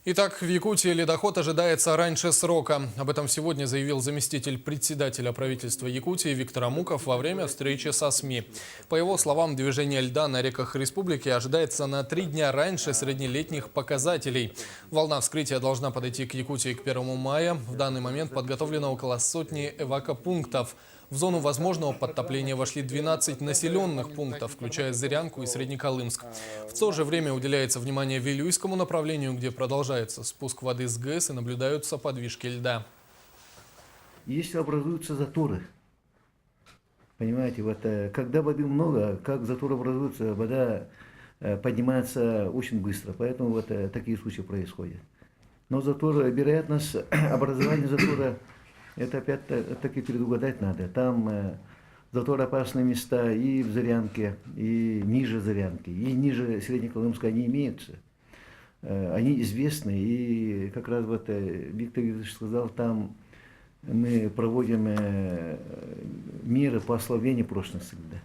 Итак, в Якутии ледоход ожидается раньше срока. Об этом сегодня заявил заместитель председателя правительства Якутии Виктор Амуков во время встречи со СМИ. По его словам, движение льда на реках республики ожидается на 3 дня раньше среднелетних показателей. Волна вскрытия должна подойти к Якутии к 1 мая. В данный момент подготовлено около сотни эвакопунктов. В зону возможного подтопления вошли 12 населенных пунктов, включая Зырянку и Среднеколымск. В то же время уделяется внимание Вилюйскому направлению, где продолжается спуск воды с ГЭС и наблюдаются подвижки льда. Если образуются заторы, понимаете, когда воды много, как затор образуется, вода поднимается очень быстро, поэтому такие случаи происходят. Но затор, вероятность образования затора, это опять-таки предугадать надо. Там затор опасные места и в Зырянке, и ниже Зырянки, и ниже Среднеколымска они имеются. Они известны, и как раз Виктор Викторович сказал, там мы проводим меры по ослаблению прочности льда.